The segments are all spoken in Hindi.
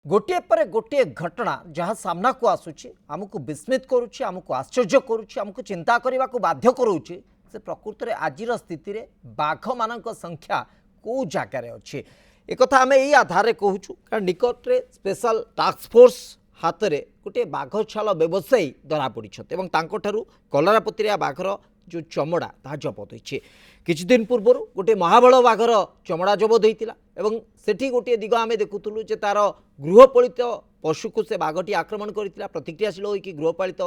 गोटे पर गोटे घटना जहाँ सामना को आसूची आमको विस्मित करुच्ची आमको आश्चर्य करुच्ची आमको चिंता करने को बाध्य करुच्ची से प्रकृत में आज स्थिति रे बाघ मान संख्या कौ जगार अच्छे एक आम यही आधार कहूँ कारण निकट में स्पेशल टास्क फोर्स हाथ में गोटे बाघ छाल व्यवसायी धरा पड़ी कलरापतरिया बाघर जो चमड़ा ता जबत होती किछि दिन पूर्व गोटे महाबल बाघर चमड़ा जबत होता एवं सेठी गोटे दिग आम देखुलु जे तार गृहपालित पशु को से बाघटी आक्रमण करता प्रतिक्रियाशील होकर गृहपालित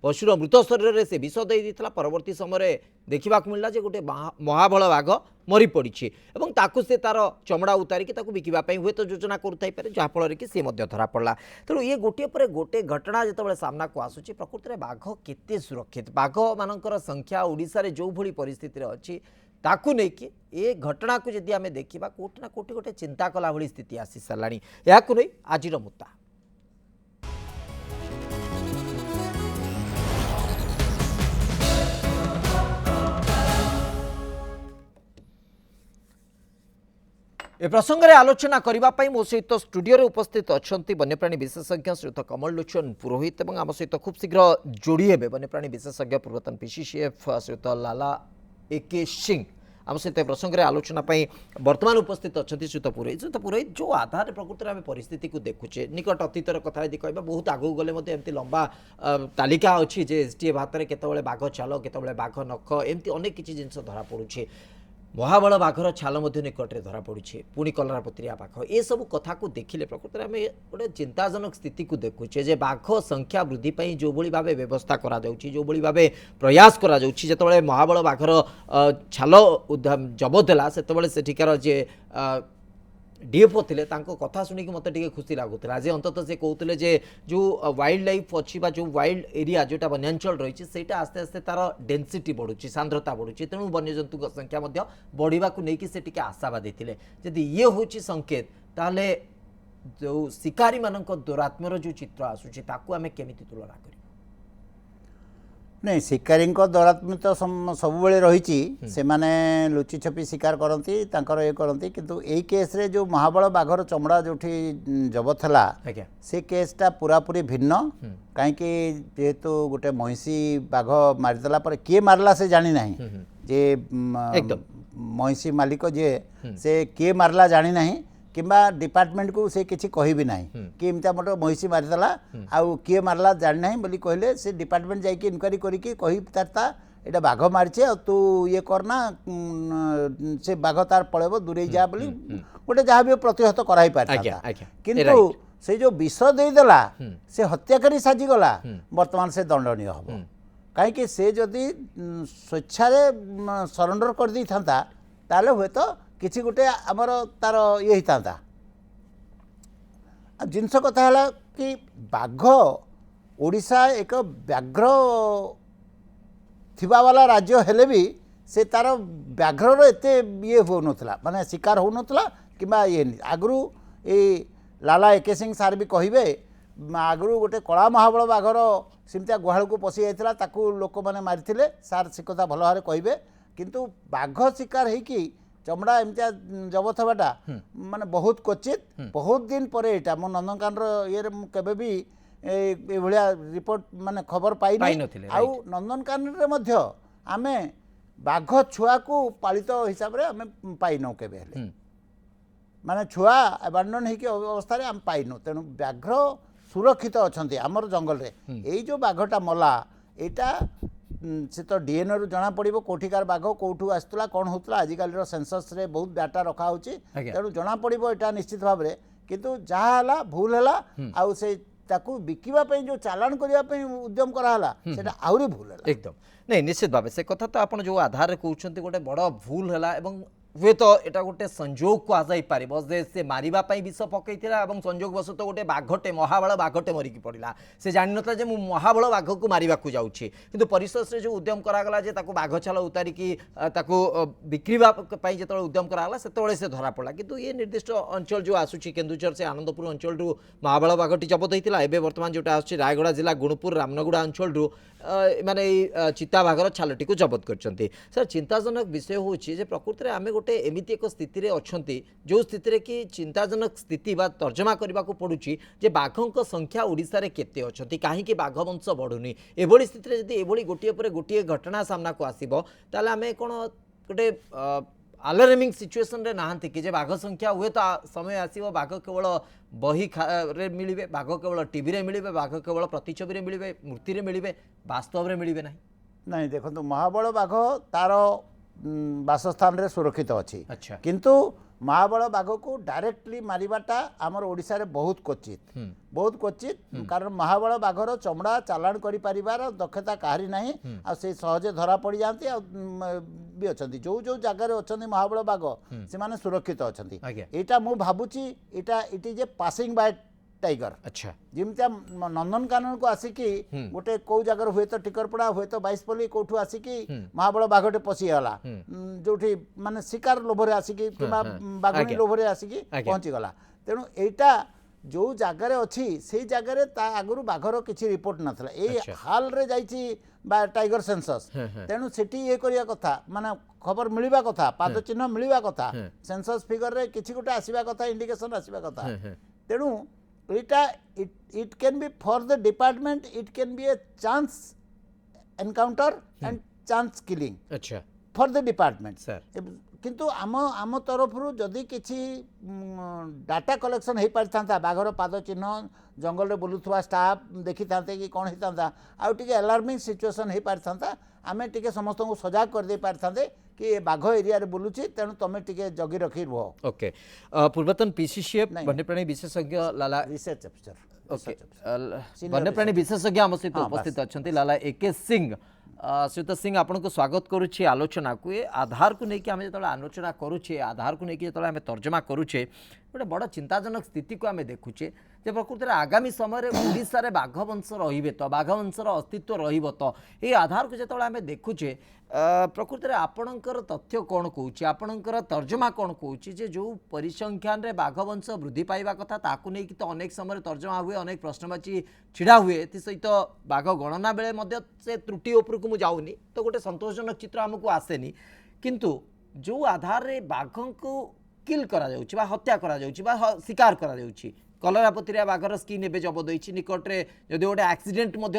पशुर मृत शरीर में से विष दे परवर्ती समय देखा मिलला जे गोटे महाबल बाघ मरी पड़ी एवं ताकू से तार चमड़ा उतारिकी बिकापी हुए तो योजना करुपे जहाँफल कि सी धरा पड़ा तेणु ये गोटे पर गोटे घटना जो सामना को आसूची प्रकृत में बाघ केते सुरक्षित बाघ मान संख्या ओडिशा रे जो भली परिस्थिति अच्छी ताकू नहीं कि ए घटना को जदि आम देखा कोटि ना कोटि गोटे चिंता कला भली स्थिति आसी साराणी या नहीं आज मुद्दा ए प्रसंग में आलोचना करने मो सहित स्टूडियो रे उपस्थित अच्छा वन्यप्राणी विशेषज्ञ श्रीयुत कमल लोचन पुरोहित और आम सहित खूब शीघ्र जोड़ी हे वन्यप्राणी विशेषज्ञ पूर्वतन पीसीसीएफ श्रीयुत लाला एके सिंह आम सहित प्रसंग में आलोचना वर्तमान उपस्थित अच्छा श्रीयुत पुरोहित जो आधार प्रकृति में आम परिस्थिति को देखुचे निकट अतीतर कथा यदि कह बहुत आगू गले एमती लंबा तालिका अच्छी जे एसटीएफ हाथ में केतबेले बाघ छाल केतबेले बाघ नख एमती अनेक किसी जिनस धरा पड़ुछे महाबल बाघर छाल निकट में धरा पड़ी पुणी कलरापतरिया बाघ ये सब कथा को देखिले प्रकृत में आम गोटे चिंताजनक स्थिति को देखुचे जे बाघ संख्या वृद्धि पाई जो भली भाव व्यवस्था करा जो भली भाव प्रयास करा जो महाबल बाघर छाल जबत है से सेठिकार जे डीएफओ थे कथा शुणिक मत खुशी लगुला जे अंततः से कहते जे जो वाइल्ड लाइफ अच्छी जो वाइल्ड एरिया जोटा वन्यांचल रही है आस्ते आस्ते तार डेनसीटी बढ़ुची सांद्रता बढ़ुची तेणु वन्यजंतु संख्या बढ़ा को लेकिन से टी आशावादी थे जदि ये हूँ संकेत ताहले जो शिकारी मान दुरात्मर जो चित्र आसूची ताकू आम केमिति तुलना करिया नहीं शिकारी दौरात्म्य तो सब रही से माने लुचि छपी शिकार करती ये करती किंतु यही केस रे जो महाबल बाघर चमड़ा जो जबत है से केसटा पूरापूरी भिन्न कहीं जेहेतु गोटे महिषी बाघ मारिदेला पर किए मारला से जानी ना जे महिषी मालिक जे से किए मारला जानी ना किंबा डिपार्टमेंट को से किसी कह भी ना कि एमती मोट महिषी मारिदेला आउ किए मारला जानी ना बोली कहले से डिपार्टमेंट जाइए इनक्वारी करके कहीता एटा बाघ मारिचे तू ये करना से बाघ तार पड़ेब दूरे जा बोली गोटे जहाँ भी प्रतिहत कराई पारता किंतु से जो विष देदेला से हत्याकारी साजिगला वर्तमान से दंडनीय हम कहीं से जदि स्वेच्छारे सरेंडर कर दी था ताले हुए तो किसी गोटे आमर तार ये होता जिनस कथा है कि बाघ ओडिशा एक व्याघ्र थिबा वाला राज्य हेले भी से तार व्याघ्र एते ये हो नथला माने शिकार हो नथला किबा ये आगरू ए लाला एके सिंह सार भी कहिबे आगरू गोटे कला महाबल बाघर सिमतिया गुहाल को पशि जाइथिला ताकू लोक माने मारिथिले सार से कथा भल भारे कहिबे किंतु बाघ शिकार हेकी चमड़ा एमतिया जबत हवाटा माने बहुत क्वचित बहुत दिन पर यहाँ मो नंदनकानन ये केबे भी भाया रिपोर्ट माने खबर पाई आउ नंदनकानन आमे बाघ छुआ को पालित हिसाब रे आमे पाइनो केबे माने छुआ अबांडन होगी अवस्था आम पाइनु तेणु व्याघ्र सुरक्षित अच्छा आमर जंगल रे यही जो बाघटा मला यहाँ से तो डीएनए रु जना पड़ो कोठिकार बाघ कौटू आसला कौन होता आजिकल सेंसस रे बहुत डाटा रखा होची तेणु जना पड़ो यहाँ निश्चित भाव में किंतु जहाँ भूल है आउ से ताकू बिकिबा पई जो चालान करिया पई उद्यम कराला सेटा आउरी भूल है एकदम नहीं निश्चित भाव से कथा तो आप जो आधार कहते गोटे बड़ भूल है हुए तो यहाँ गोटे संजोग को आजाई पार से मारे विष पकई संजोग बस तो गोटे बाघटे महाबल बाघटे मरिकी पड़ा से जान ना जे महाबल बाघ को मारे जाऊँगी किंतु परिशेष जो उद्यम कराला बाघ छाल उतारिकी बिक्रीवाई जो उद्यम कराला से धरा पड़ा किंतु ये निर्दिष्ट अंचल जो आसूची केन्दुझर से आनंदपुर अंचल महाबल बाघटी जबत होता है बर्तमान जोटा आस रायगड़ा जिला गुणपुर रामनगुड़ा अंचल माने चिता बाघर छालटी को जबत कर सर चिंताजनक विषय हूँ प्रकृति में आम गोटे एमिति एक स्थिति अछंती जो स्थिति कि चिंताजनक स्थिति बा तर्जमा करने को पड़ुछि जे बाघों संख्या ओडिशा रे केते अछंती काहेकि बाघ वंश बढ़ुनी एभली स्थिति जदि एभली गोटे पर गोटे घटना सामना को आसीबो ताले आमे कोन गोटे आलार्मिंग सिचुएशन रे नाहंती कि जे बाघ संख्या हुए तो समय आसीबो बाघ केवल बही रे मिलिबे बाघ केवल टीवी रे मिलिबे बाघ केवल प्रतिछवि रे मिलिबे मूर्ति रे मिलिबे वास्तव रे मिलिबे नाही नहीं देखो महाबल बाघ तार बासस्थान रे सुरक्षित अच्छी अच्छा किंतु महाबल बाघ को डायरेक्टली मारिबाटा आमर ओडिशा रे बहुत क्वचित कारण महाबल बाघर चमड़ा चालाण करि परिवार दक्षता काहरी नाही आ से सहजे धरा पड़ जाती भी अच्छा जो जो जगार अच्छा महाबल बाघ से माने सुरक्षित अच्छा यहाँ मु भावुची it is a passing by tiger अच्छा जिमती नंदनकानन को आसिकी गोटे कौ जगार हुए तो टिकरपड़ा हुए तो बाईसपल्ली कौटू आसिकी महाबल बाघटे पशिगला जो माने शिकार लोभरे आसिकी बाघुणी लोभरे आसिकी पहुँचीगला तेणु एटा जो जगार अच्छी से जगार आगु बाघर किसी रिपोर्ट नाला ये हाल रे जाइछि टाइगर सेंसस तेणु सेठी ये करिया कथा माने खबर मिलवा कथा पाद चिन्ह मिलवा कथा सेंसस फिगर रे किछि गोटे आसीबा कथा इंडिकेशन आसीबा कथा तेणु it can be for the department, it can be a chance encounter and chance killing अच्छा for the department sir किंतु आम तरफ जदि किसी डाटा कलेक्शन हो पारि था बाघर पाद चिन्ह जंगल रे बुलुवा स्टाफ देखी था कि कौन होता आउ टिके अलार्मिंग सिचुएशन हो पारि था आमे टिके समस्त को सजाग कर दे पारि था कि ये बाघ एरिया रे बुलुची तेणु तुम टिके जगी रखी रुह ओके पूर्वतन पीसीसीएफ वन्यप्राणी विशेषज्ञ लाला रिसर्च ऑफिसर ओके वन्यप्राणी विशेषज्ञ आम सहित उपस्थित अच्छा लाला एके सिंह श्रीयुत सिंह आपन को स्वागत करुच्छे आलोचना को ये आधार को लेकिन आम जो आलोचना करुच्छे आधार को लेकिन जो आम तर्जमा करुच्छे गोटे बड़ चिंताजनक स्थिति को आम देखुचे जे प्रकृति में आगामी समय ओडिशा रे बाघ वंश रे तो बाघ वंशर अस्तित्व रही ये आधार को जो आम देखुचे प्रकृति में आपणकर तथ्य कौन कौच आपणकर तर्जमा कौन कौच जे जो परिसंख्यान रे बाघ वंश वृद्धि पाइबा कथा ताकू नहीं कि तो अनेक समय तर्जमा हुए अनेक प्रश्नवाची छिड़ा हुए सहित बाघ गणना बेले मध्य से त्रुटि उपरकू मु जाऊनी तो गोटे संतोषजनक चित्र आमको आसेनी किंतु जो आधार रे बाघ को किल करा जाउछि बा हत्या करा जाउछि बा शिकार करा जाउछि कलरापतिरिया बाघर स्किन एवं जबत होती निकटरे जदि गोटे एक्सीडेंट हो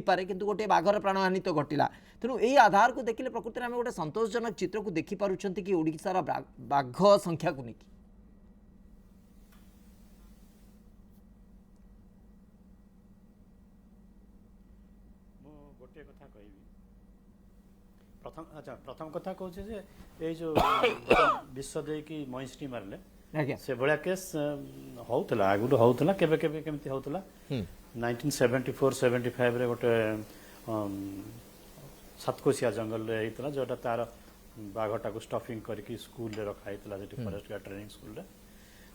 पारे किंतु गोटे बाघर प्राणहानि तो घटिला तेणु यही आधार को देखिले प्रकृति में गोटे संतोषजनक चित्र को देखी पारुछंती कि ओडिशार बाघ संख्या को लेकिन गोटे कथा कहबी प्रथम कथा कहूँ जे ये जो विश्व दे कि महिषटी मारले से भाया केस होता आगुरी होता केबे केबे केमती होता 1974-75 रे गोटे सातकोशिया जंगल रे होता जोटा तार बाघटा को स्टफिंग करके स्कूल रे रखा होता जो फॉरेस्ट गार्ड ट्रेनिंग स्कूल रे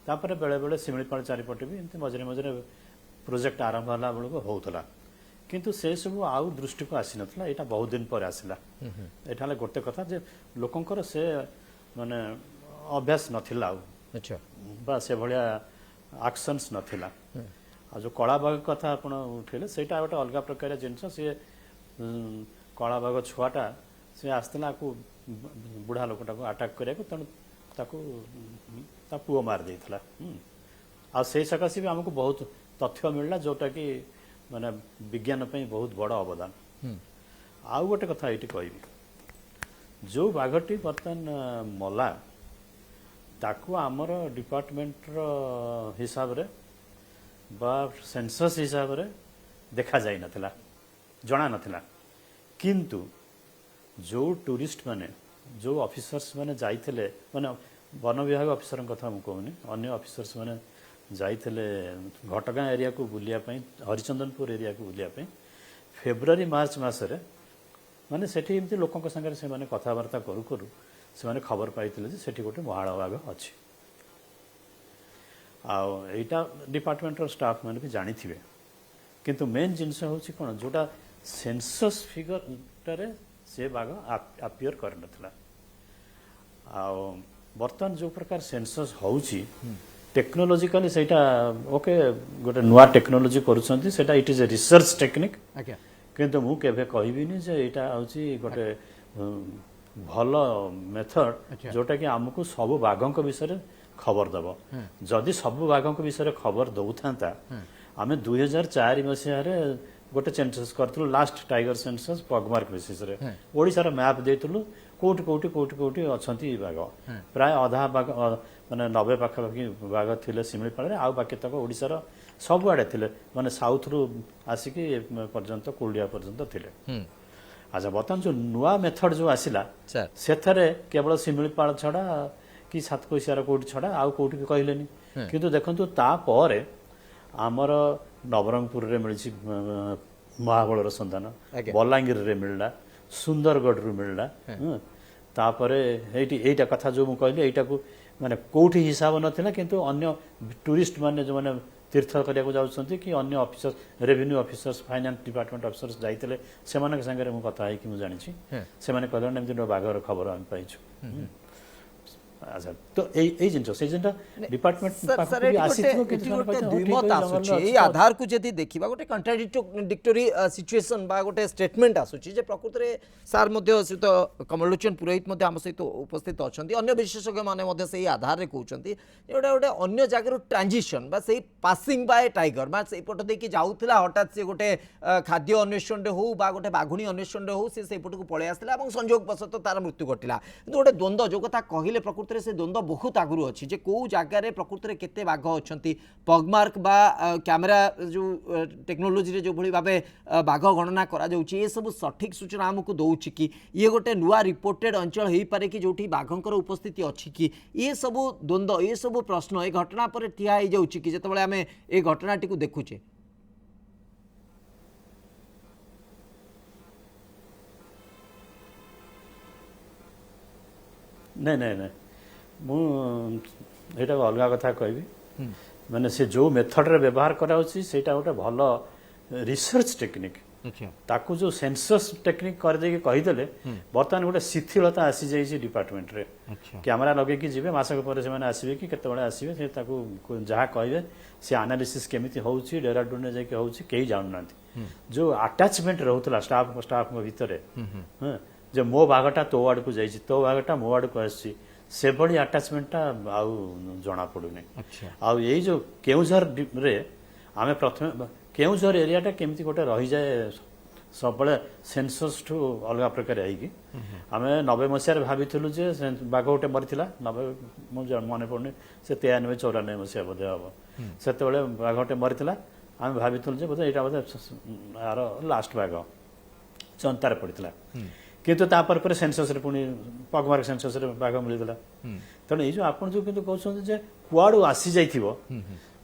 तापर बेले बेले शिमिलीपाल चारिपटे भी एमती मझे मझे प्रोजेक्ट आरंभ होला बेलू होता किंतु से सब आउ दृष्टि को आसी नथला एटा बहुत दिन पर आसिला एटा ले गोटे कथा जे लोकंकर से माने अभ्यास नथिला अच्छा बा से भलिया एक्शंस नथिला आ जो कला बाघ कथा आपण उठेले सेटा गोटे अलग प्रकार जिनस से कला बाघ छुआटा से आस्तला को बुढ़ा लोकटा को अटैक करे को तण ताको ता पुओ मार देथला आ से सकासी भी हमको बहुत तथ्य मिलला जोटा कि माने विज्ञान पे बहुत बड़ अवदान आउ गोटे कथा ये कहबी जो बाघटी बर्तन मला ताकू आमर डिपार्टमेंट हिसाब रे बा सेंसस हिसाब रे देखा जाई नथिला जना नथिला किंतु जो टूरिस्ट माने जो ऑफिसर्स माने जाइथिले माने वन विभाग ऑफिसर कथा मु कहूनी अन्य ऑफिसर्स माने जाइथिले घटगां एरिया को बुलिया पई हरिचंदनपुर एरिया को बुलिया पई फेब्रुआरी मार्च मासरे माने सेठी एमती लोकन संगे से माने कथावार्ता करू करू से माने खबर पाइथिले जे सेठी गोटे महाळ बाघ अछि आईटा डिपार्टमेंटर स्टाफ मैंने भी जानी थे किंतु मेन जिनस हूँ कौन जोटा सेंसस फिगर से बाघ आपियर कर नथिला बर्तमान जो प्रकार सेंसस होउची टेक्नोलॉजिकली सेटा ओके गोटे नुआ टेक्नोलॉजी करूछंती सेटा it is a research technique किंतु मु केबे कहबिनी जे एटा होची गोटे भल मेथड जोटा कि आमको सब बाघ विषय खबर दब जदि सब बाघ विषय खबर दौथा आम 2004 मसीह गोटे सेंसस करूँ last tiger census pugmark basis ओडिशार मैप देलु कोटी कोटी कोटी कोटी अच्छा बाघ प्राय अधा बाघ माने 90 पाखापाखि बाघ थे शिमिलीपाल आउ बाकी तक ओडिशार सबुआड़े थे माने साउथ रु आसिकी पर्यंत कुलडिया पर्यंत थे। अच्छा बर्तमान जो नुआ मेथड जो आसिला से केवल शिमिलीपाल छड़ा कि सातकोशियार कोटी छड़ा आउ कोटी भी कहलेनी किंतु देखंतु तापर आमर नवरंगपुर रे मिली महाबलर संधान बलांगीर रे मिलला सुंदरगढ़ रु मिलला तापर एटा कथा जो मु कहली एटा को माने कोठी हिसाब नथिला किंतु अन्य टूरिस्ट माने जो माने तीर्थ करिया को जाउछंती कि अन्य officers revenue officers finance department officers जाइतले सेमानक संगे मु कथा है कि मु जानि छी सेमाने कहलन एमति बाघर खबर हम पाइछु। अच्छा तो ए जिनस से जिनटा डिपार्टमेंट सर द्विमत आसुची ए आधार को जदि देखिबा गोटे कंट्राडिक्टरी सिचुएशन बा गोटे स्टेटमेंट आसुची जे प्रकृत रे सार मध्ये सहित कमलोचन पुरोहित मध्ये हम सहित उपस्थित अछंती अन्य विशेषज्ञ माने मध्ये सेही आधार रे कहउचंती एटा गोटे अन्य जागर ट्रांजिशन बा सेही पासिंग बाय टाइगर बा सेही पट दे कि जाउथिला हठात से गोटे खाद्य अन्वेषण रे हो बा गोटे बाघुणी अन्वेषण रे हो से सेही पट को पळे आसला এবং संयोग बसत तार मृत्यु घटिला किंतु गोटे द्वंद्व जो कथा कहिले प्रकृत से द्वंद्व बहुत आगुरी अच्छी जे कौ जगार प्रकृत में केते बाघ अच्छा पगमार्क बा कैमेरा जो टेक्नोलोजी रे जो भली भाबे बाघ गणना करा जाउची ये सब सठिक सूचना हमको दउची कि ये गोटे नुआ रिपोर्टेड अंचल हेई पारे कि जोठी बाघंकर उपस्थिति अच्छी कि ये सब द्वंद्व ये सब प्रश्न ए घटना पर ठिया हो जाउची कि जेतेबेले आमे ए घटनाटी को देखुचे नहीं नहीं नहीं मुझे अलग कथा कहबी माने से जो मेथड रे व्यवहार कराउछि सेटा गोटे भल रिसर्च टेक्निक ताकू जो सेंसस टेक्निक कर दे के कहि देले बर्तमान गोटे शिथिलता आसी जाई डिपार्टमेंट रे कैमरा लगे कि जिवे मासक पर से माने आसीबे कि केते बडा आसीबे से ताकू जहा कहबे से एनालिसिस केमिति होउछि डेराडून रे जाके होउछि केही जानु नांती जो अटैचमेंट रहउतला स्टाफ भीतर जो मो बाघटा तो आड़ को जाइछि तो बाघटा मो आड़ को आसी से बड़ी अटैचमेंट आउ जना पड़ुनी आउ ये जो केउझर रे आमे प्रथम केउझर एरियाटा केमती गोटे रही जाए सब बड़े सेंसस ठू अलग प्रकार आईकी आमे 90 मसीह भाविलु जे बाघ गोटे मरीला 90 मन पड़नी से 93 94 मसीहा बोधे हम से बाघ गोटे मरीला आम भाविलु जे बोधे यहाँ बोधे यार लास्ट बाघ चंतार पड़ता किंतु तापर पर सेंसस रे पुनी पगमार्क सेंसस रे बाघ मिलला तेणु ये जो आप जो किंतु कहउछन जे कुआडू आसी जाइथिबो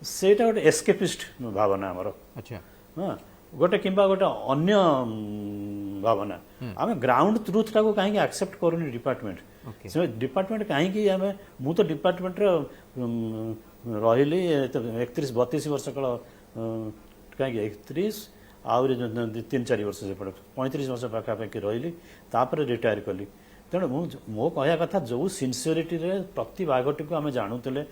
सेटा गोटे एस्केपिस्ट भावना हमर अच्छा हां गोटे किंबा गोटे अन्य भावना आमे ग्राउंड ट्रुथ टाको काहे कि एक्सेप्ट करूनी डिपार्टमेंट से डिपार्टमेंट काहे कि आमे मु तो डिपार्टमेंट रे रहिली 31 32 वर्ष काल काहे कि 31 आउरी 3-4 वर्ष से 35 वर्ष पाखापाखि रही तापर रिटायर कली तेणु मो कहया कथा जो सिंसियरिटी रे प्रति बाघटी को आम जानूले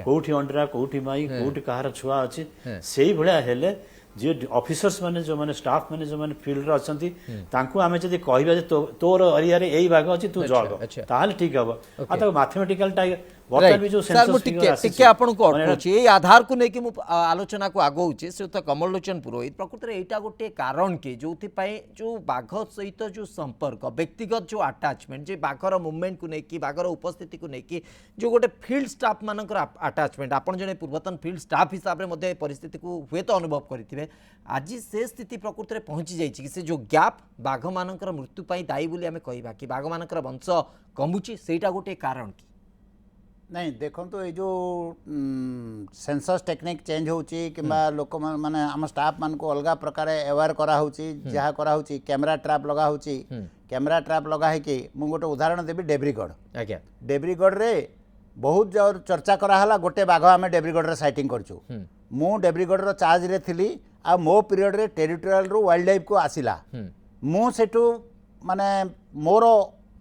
कौटी अंडरा कौटी माई कौटी कहार छुआ अच्छी से भाया हेले जी ऑफिसर्स माने जो माने स्टाफ माने जो माने फील्ड रे अछंती तांको आमे जदी कहबा जे तोर एरिया रे एई बाघ अछि तू जग ताहाल ठीक हबो आ त मैथमेटिकल टाइगर वर्तमान भी जो सेंसस टिके आपन को अटकुची ए आधार को नै कि मु आलोचना को आगौची से तो कमलोचन पुरोहित प्रकृत रे एटा गोटे कारण के जोथि पई जो बाघ सहित जो संपर्क व्यक्तिगत जो अटैचमेंट जे बाघर मूवमेंट को नै कि बाघर उपस्थिति को नै कि जो गोटे फील्ड स्टाफ मानकर अटैचमेंट आपन जने पूर्वतन फील्ड स्टाफ हिसाब रे मध्ये परिस्थिति को हुए तो अनुभव करथिबे आज से स्थिति प्रकृत रे पहुंची जाइछि कि से जो गैप बाघ मानकर मृत्यु पई दायी बोली आमे कहिबा कि बाघ मानकर वंश कमुची सेटा गोटे कारण की नहीं देखो तो ये जो सेंसस टेक्निक चेंज होची किंबा लोक माने आम स्टाफ मान को अलग प्रकार अवेयर करा होची जहा करा होची कैमरा ट्रैप लगा होची कैमरा ट्रैप लगा है कि मु गोटे उदाहरण देबी डेब्रीगढ़ आज्ञा डेब्रीगढ़ रे बहुत जोर चर्चा करा हला गोटे बाघ आमे डेब्रीगढ़ रे साइटिंग करछु मु डेब्रीगढ़ रो चार्ज रे थिली आ मो पीरियड रे टेरिटोरियल रो वाइल्ड लाइफ को आसिला मु सेटू माने मोरो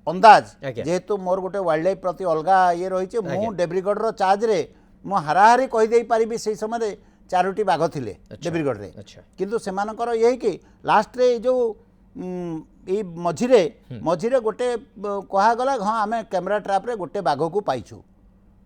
अंदाज जेहेतु मोर गोटे वाइल्ड लाइफ प्रति अलग ये रही मु डेब्रीगढ़ रो चार्ज रे मु हाराहारी कहि देई पारिबी से समय 4टी बाघ थिले डेब्रीगढ़ रे किंतु सेमानकर ये कि लास्ट रे जो ये मझिरे मझिरे गोटे कहगला हाँ आम कैमेरा ट्राप रे गोटे बाघ को पाइछु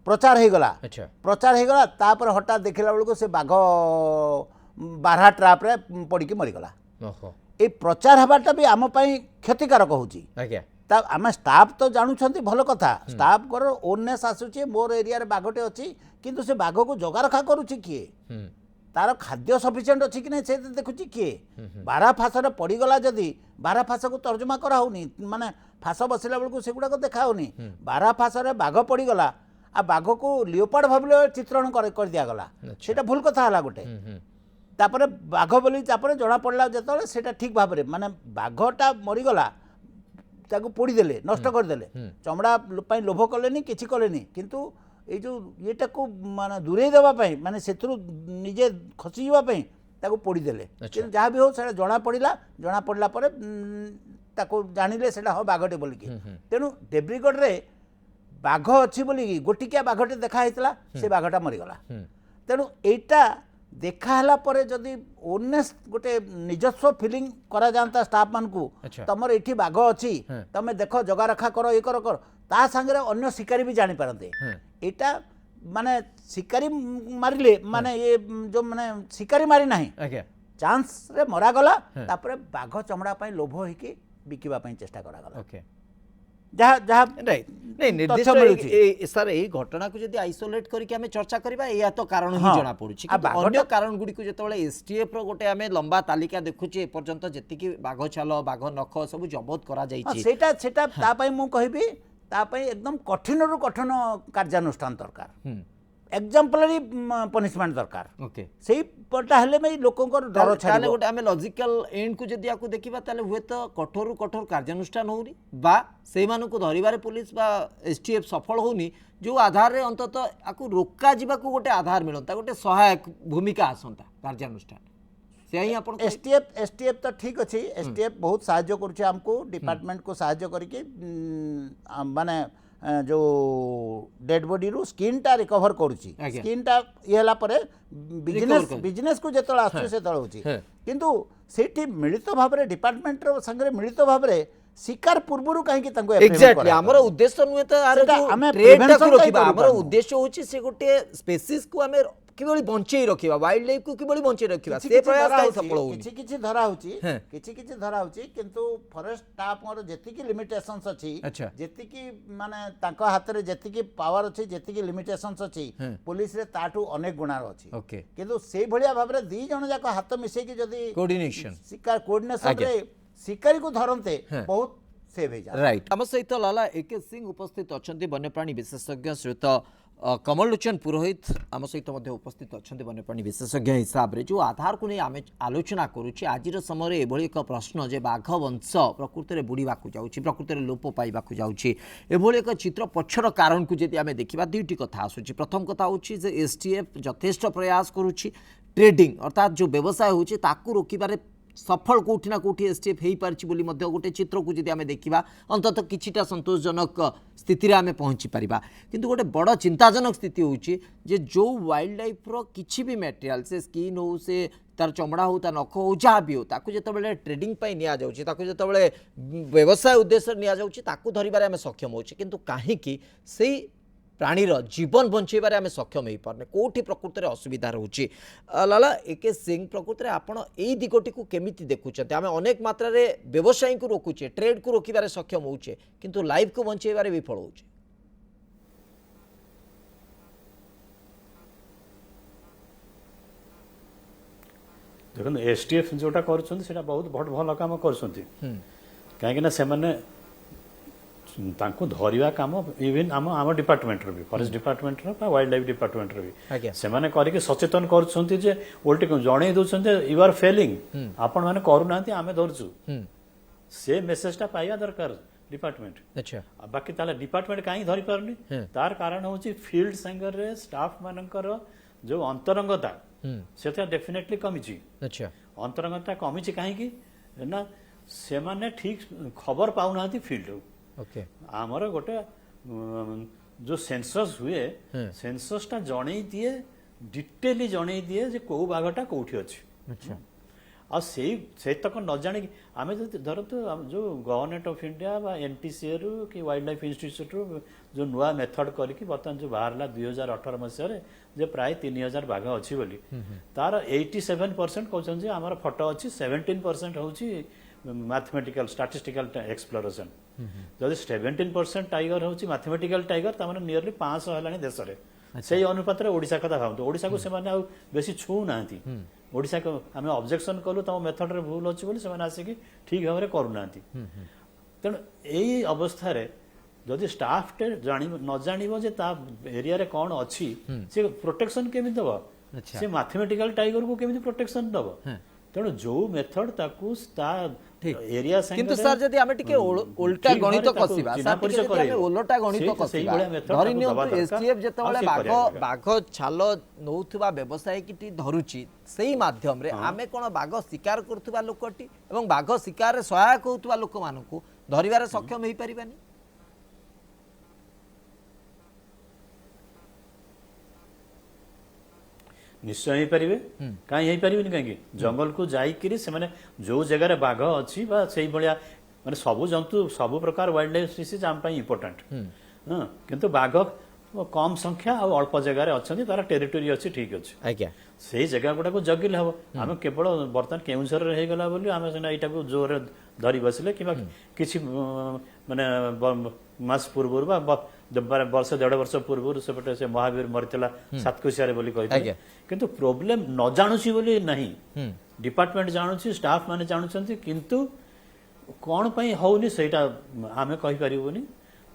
प्रचार हो गला अच्छा प्रचार हो गला तापर हठात देखला बेलू से बाघ बारहा ट्राप रे पड़ी मरीगला ओहो ये प्रचार हबाटा भी आम पाई क्षतिकारक होची आज्ञा ता आम स्टाफ तो जानुछंती भल कथा स्टाफ कर ओननेस आसुची मोर एरिया रे बाघटे अछि किंतु से बाघ को जगा रखा करूची किए तार खाद्य सफिशिएंट अच्छी कि नहीं से देखुची किए बारहा फासरे पड़गला जदि बारहा फास को तर्जमा करा होनी माने फास बसला बेलू सेगुड़ाक देखा होनी बारहा फासरे बाघ पड़गला आ बाघ को लियोपार्ड भाव चित्रण कर दिगला सेटा भूल कथा है गोटे तापर बाघ बोली जना पड़ा जो सेटा ठीक भाव में माने बाघटा मरीगला ताको पोड़ीदेले नष्ट करदेले चमड़ा पाई लोभ कलेनी किछि कलेनी किंतु ये जो येटा को माने दूरे देवाई माने से निजे खसी जावाई ताको पोड़ीदेले जहाँ भी हो से जना पड़ा पर ताको जानिले सेटा हो बाघटे बोलिकी तेणु देब्रीगढ़ रे बाघ अच्छी बोलिकी गोटिकिया बाघटे देखा होता से बाघटा मरीगला तेणु एटा देखाला परे जदि ओनेस गोटे निजस्व फिलिंग करा जानता स्टाफ मान को तमर एठी बाघ अच्छी तमे देखो जगा रखा करो ये कर ता संगे अन्य शिकारी भी जानी पारते एटा माने शिकारी मारिले माने ये जो माने शिकारी मारी नाही चांस रे मरा गला तापरे बाघ चमड़ा पई लोभ होइके बिकिबा पई चेष्टा करा गला ओके जहाँ जहाँ राइट नहीं निर्दिष्ट सर यही घटना को जब आइसोलेट करके आम चर्चा करबा या तो कारण ही जना पड़ुछि अन्य कारण गुडी को जतबेले एसटीएफ रो गोटे आमे लंबा तालिका देखुछि एपर्यंत जेतिकी बाघ छाल बाघ नख सब जबत करा जाइछि सेटा सेटा ता पई मु कहबी ता पई एकदम कठिन रु कठिन कार्यानुष्ठान दरकार एग्जाम्पलरी पनिशमेंट दरकार ओके सेही पटा हेले में लोकंकर डर छाड़े गोटे आमे लॉजिकल एंड को जदि आकु देखिबा ताले हुए तो कठोर कठोर कार्यानुष्ठान होनी बा सेही मानु को धरिबारे पुलिस बा एसटीएफ सफल होनी जो आधार रे अंततः आकु रोका जिबा को गोटे आधार मिलंता गोटे सहायक भूमिका आसंता कार्यानुष्ठान से ही आपण एसटीएफ तो ठीक अछि एसटीएफ बहुत सहायता करूछि हमको डिपार्टमेंट को सहायता करके माने जो डेड बॉडी रू स्किन टा रिकवर करूची स्किन टा ये हला परे बिजनेस को जेतळ आसु से तळ होची किंतु सेठी मिलित भाव रे डिपार्टमेंट रो संगे मिलित भाव रे शिकार पूर्वरु काहे कि तांको एग्जैक्टली हमर उद्देश्य नुहे तो आरे जो ट्रेड टा को रखिबा हमर उद्देश्य होची से गोटे स्पेसीज को हमें किबळी बंचेई रखिबा वाइल्ड लाइफ को किबळी बंचेई रखिबा से प्रयास काई सफल होउनी किछि धरा होची किंतु फॉरेस्ट स्टाफ मोर जेतिकी लिमिटेशंस अछि जेतिकी माने तांको हाथ रे जेतिकी पावर अछि जेतिकी लिमिटेशंस अछि पुलिस रे ताटू अनेक गुणार अछि ओके किंतु सेई भलिया भाव रे दी जण जाको हाथ मिसै कि जदी कोऑर्डिनेशन शिकार कोऑर्डिनेशन रे शिकारी को धरनते बहुत सेव हे जा राइट हम सहित लाला एके सिंह उपस्थित अछंती वन्यप्राणी विशेषज्ञ श्रीयुत कमल लोचन पुरोहित आम सहित उपस्थित अच्छा वन्यप्राणी विशेषज्ञ हिसाब से जो आधार को नहीं आम आलोचना करुच्छे आज समय एभली एक प्रश्न जे बाघ वंश प्रकृति में बुड़ीवा जाऊँगी प्रकृति में लोप पाइबा जाऊँगी एभली एक चित्र पछर कारण को जब आम देखा दुईटी कथा आसूँ प्रथम कथा हूँ एसटीएफ यथेष्ट प्रयास करुच्ची ट्रेडिंग अर्थात जो व्यवसाय होची ताकू रोकिबारे सफल कोठी ना कोठी एसटीएफ हो पार्ची बोली मध्य गोटे चित्र को जब आम देखा अंततः किछिटा संतोषजनक स्थिति रे आमे पहुँची पारिबा किंतु गोटे बड़ चिंताजनक स्थिति होची जे जो वाइल्ड लाइफ रो किछि भी मटेरियल से स्किन हो से तार चमड़ा हो ता नख हो जहाँ भी हो ताकू जेतबेले ट्रेडिंग पई निया जाउची ताकू जेतबेले व्यवसाय उद्देश्य निया जाउची ताकू धरिबारे आमे सक्षम होची किंतु काहे कि सेही प्राणीर जीवन बंचेबारे आमे सक्षम हो पारने कोठी प्रकृति असुविधा रोचे लाला एके सिंह प्रकृति आपण एई दिगटी को केमिति देखुचते आमे अनेक मात्रा रे व्यवसायी को रोकुचे ट्रेड को रोकिबारे सक्षम होउचे किंतु लाइफ को बंचेबारे विफल होउचे देखो एसटीएफ जोटा करछन सेटा बहुत भल काम करछन काहे ना से माने तांको धरिवा काम इवन आम डिपार्टमेंट रो भी फॉरेस्ट डिपार्टमेंट रो वाइल्ड लाइफ डिपार्टमेंट रो भी से माने करके सचेतन करछन्ती जे उल्टे जणे दोछन जे यू आर फेलिंग आपण माने करू नांती आमे धरछु से मेसेजटा पाइया दरकार डिपार्टमेंट अच्छा बाकी ताले डिपार्टमेंट काई धरि परनी तार कारण होची फील्ड संगर रे स्टाफ मानकर जो अंतरंगता सेता डेफिनेटली कमिची अच्छा अंतरंगता कमिची काहे कि ना से माने ठीक खबर पाउ नांती फील्ड ओके आमर गोटे जो सेंसस हुए सेंससटा जणे दिए डिटेली जणे दिए जे को बाघटा कोठी अछि अच्छा से तक न जाणी आम धरतु जो गवर्नमेंट ऑफ इंडिया एनटीसीए रु कि वाइल्ड लाइफ इंस्टीट्यूट रु जो नुआ मेथड करके बर्तमान जो बाहर 2018 मसीह जे प्राय 3000 बाघ अच्छी बोली तार 87% कहते आम फटो अच्छी 17% हूँ मैथमेटिकल स्टैटिस्टिकल एक्सप्लोरेशन जदि 17% टाइगर हूँ मैथमेटिकल टाइगर तमाने नियरली 500 है देश में से अनुपात ओडिशा कथा भावतु ओडिशा को से बेसी छू ना ओडिशा को आम ऑब्जेक्शन कलु तुम मेथड रे भूल अच्छी बोली से आसिक ठीक भाव में करूना तेणु यही अवस्था जदि स्टाफ टे न जानिबो जे ता एरिया रे कौन अच्छी से प्रोटेक्शन केमी दब से मैथमेटिकल टाइगर को केमी प्रोटेक्शन दब तेणु जो मेथड ताकू एरिया किंतु सर जदि आमे टिके उल्टा गणित कसिबा सर टिके जदि आमे उल्टा गणित कसिबा धरि नियंतु एसटीएफ जेतबेले बाघ छाल नौथुबा व्यवसाय किटी धरुची सेही माध्यम रे आमे कोन बाघ शिकार करथुबा लोकटी एवं बाघ शिकार रे सहायक होतुबा लोक मानकू धरिबारे सक्षम हेई परिबानी निश्चय हो पारे कहीं कहीं जंगल को जाइए से जो जगार बाघ अच्छी से माने सबु जंतु सबु प्रकार वाइल्ड लाइफ स्पीसीज आम इम्पोर्टाट किंतु बाघ कम संख्या और अल्प जगार अच्छा तार टेरिटोरी अच्छी ठीक अच्छे से जगह गुड़ा को जगिले हम आम केवल बर्तमान केउझर होगला आम यहाँ जोर धरी बसिले कि माने मास पूर्व वर्ष 1.5 वर्ष पूर्व सेपटे से महावीर मरीला सातकोशिया बोली कही किंतु प्रोब्लेम न जानुची बोली नहीं डिपार्टमेंट जानुची स्टाफ माने जानुचंती किंतु कौन पई होउनी सेटा आमे कहि परिबोनी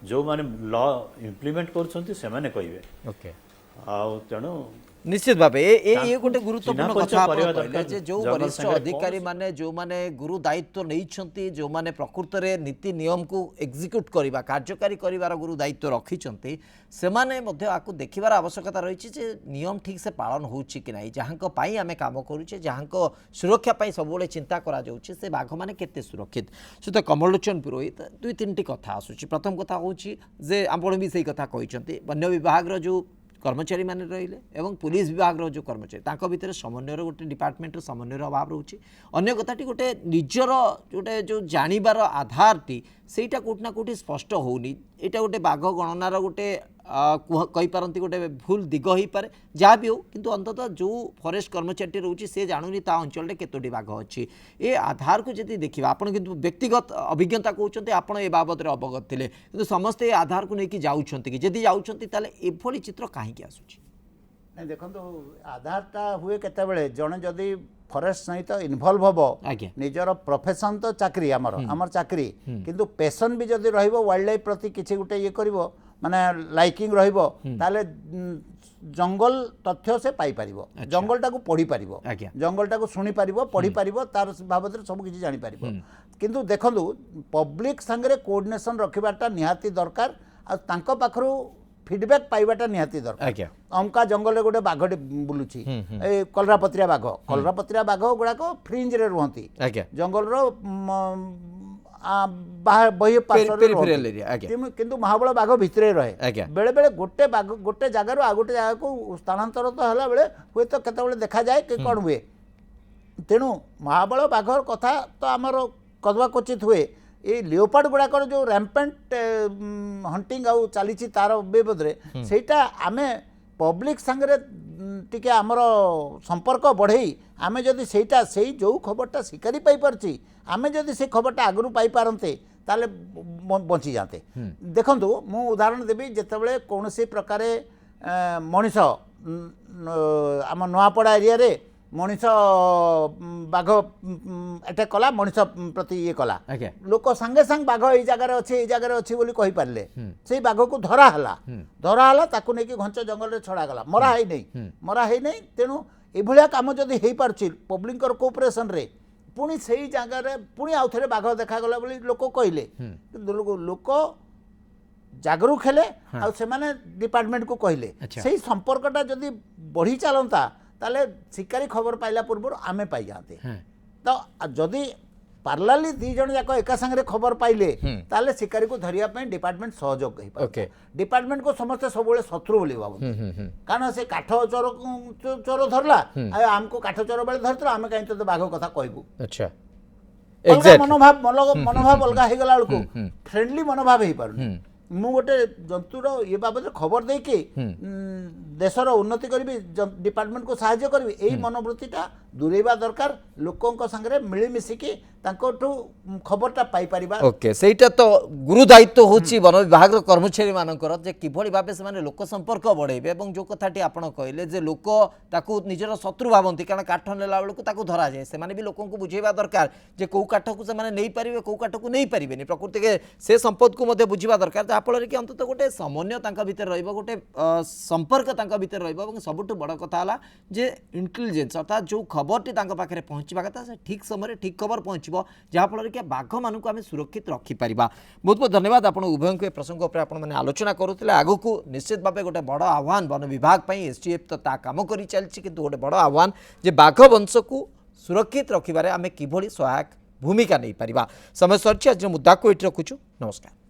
जो माने लॉ इम्प्लीमेंट करछंती से माने कहिबे ओके आ तेणु निश्चित भाव ये गोटे गुरुत्वपूर्ण कथा कहले जे जो वरिष्ठ अधिकारी माने जो माने गुरु दायित्व नहीं जो माने प्रकृत रे नीति नियम को एग्जीक्यूट करबा कार्यकारी करिवार गुरु दायित्व रखिचंती से माने मध्ये आकु देखिबार आवश्यकता रही जे नियम ठीक से पालन होउची कि नाही जहांको पाई आमे काम करूचे जहांको सुरक्षा पाई सबोले चिंता करा जाउची से बाघ माने केते सुरक्षित सुत कमलोचन पुरोहित दुई तीनटी कथा आसुची प्रथम कथा होउची जे आपण भी सही कथा कहिचंती वन्य विभाग रो जो कर्मचारी माने रहिले एवं पुलिस विभाग रो जो कर्मचारी तांको भितर समन्वय गोटे डिपार्टमेंट समन्वय अभाव रोचे अन्य कथाटी गोटे निजर गोटे जो जानिबार आधारटी सेटा कोटना कोटी स्पष्ट होनी एटा गोटे बाघ गणनार गोटे कही पारती गोटे भूल दिग हो पारे जहाँ भी हो किंतु अंततः जो फॉरेस्ट कर्मचारी रोचे से जानुनी ता अंचल केतोटी बाघ अच्छी ए आधार को जदि देखा आपन किंतु व्यक्तिगत अभिज्ञता कहते आपन ए बाबद अवगत थे किंतु समस्ते आधार को लेकिन जाउछंती कि जदि जाउछंती ताले एभली चित्र काहेकि आसुची नहीं देखो आधारटा हुए केतेबेले जने जदि फॉरेस्ट सहित इनवॉल्व हम निजर प्रोफेशन तो चाकरी आमर चाकरी किंतु पैशन भी जदि रहिबो वाइल्ड लाइफ प्रति किछि गुटे ये करिवो माने लाइकिंग रहिबो ताले जंगल तथ्य से पाई पारिबो जंगलटा को पढ़ी पारिबो जंगलटा को सुनी पारिबो पढ़ी पारिबो तार बाबद सब किछि जानि पारिबो किंतु देखंतु पब्लिक संगे कोऑर्डिनेशन रखिबाटा निहाती दरकार आ तांको पाखरु फीडबैक पाइबाटा निहाती दरकार अमका जंगल गोटे बाघटे बुलुची कलरापत्रिया बाघ गुड़ाक फ्रिंज रे रुहंती जंगल रो बही किंतु महाबल बाघ भितरे रहे बेले बेले गोटे बाघ गोटे जगार आ गोटे जगह को स्थानांतर तो हला बेले हुए तो केतेबेले देखा जाए कि कौन हुए तेणु महाबल बाघर कथा तो आमर कदवा क्वचित हुए ये लियोपार्ड गुड़ाक जो रैम्पेंट हंटिंग आउ चली तार बेबदरे सेटा आमे पब्लिक संगे टिके आमर संपर्क बढ़ई आमे जदि सेटा सेई जो खबरटा शिकारी पाई परची आमे जदि से खबरटा आगरू पाई पारंते ताले बंची जाते देखंतु मु उदाहरण देबी जेतेबेले कोनोसी प्रकारे मनीष आम नोआपड़ा एरिया रे मनीष बाघ अटैक कला मनीष प्रति ये कला लोक संगे संग बाघ ये जगार अच्छी बोली कही पारे से बाघ को धरा हला ताकू नहीं घंच जंगल रे छड़ा गला मरा है नहीं तेणु एभलिया काम जदि हो पारछि पब्लिक कोऑपरेशन रे पुणी से जगार पुणी आउ थे बाघ देखागला बोली लोक कहले लोक जागरूक हेले आ सेमाने डिपार्टमेंट को कहले से संपर्कटा जदि बढ़ी चलता ताले शिकारी खबर पाइला पूर्व आमे पाई जाते तो जदि पार्लाली दी जन जाक एका संगे खबर पाइले ताले शिकारी को धरिया पे डिपार्टमेंट सहयोग कहि ओके डिपार्टमेंट को समस्त सब शत्रु बोली भाव कारण से काठ चोर चोर धरला आमको काठ चोर बेले धरला आम कहीं तो बाघ कथा कहबू अच्छा अलगा एग्जैक्टली मनोभाव अलगा हो गला बेलू फ्रेंडली मनोभाव हो पार मु गोटे जंतुर ये बाबद खबर देकी देशर उन्नति करी डिपार्टमेंट को साहाय्य करी यही मनोवृत्तिटा दूरेबा दरकार लोकों संगे मिलमिशिकी खबरटा पाई परिबा ओके सेटा तो गुरु दायित्व होची वन विभाग कर्मचारी मानकर जे किभଳି भाबे से माने लोक संपर्क बढ़ेबे एवं जो कथाटी आपण कहले जे लोक ताकू निजर शत्रु भावंती कारण काठ नेला बेलू ताकू धरा जाए से माने भी लोकों को बुझेबा दरकार जे को काठ को से माने नहीं पारिबे को काठ को नहीं पारिबेनी प्रकृति के से संपद को मध्य बुझिबा दरकार जहा फल कि अंतत गोटे समन्वय तांका भीतर रहइबो गोटे संपर्क तांका भीतर रहइबो एवं सबुठु बड़ कथा हला जे इंटेलिजेंस अर्थात जो खबरटी तांका पाखरे पहुंचबा कथा से ठीक समय ठीक खबर पहुंचबो जहाँफल कि बाघ मान आम सुरक्षित रखिपर बहुत बहुत धन्यवाद आप उभय को प्रसंग पर आपने आलोचना करुले आगु को निश्चित भाव गोटे बड़ आह्वान वन विभाग एसटीएफ तो ता काम कर चलती कि गोटे बड़ आह्वान जे बाघ वंश को सुरक्षित रखिबारे आमे किभଳି सहायक भूमिका नहीं पारिबा समय सरछि आज मुद्दा को एठी रखुछु नमस्कार।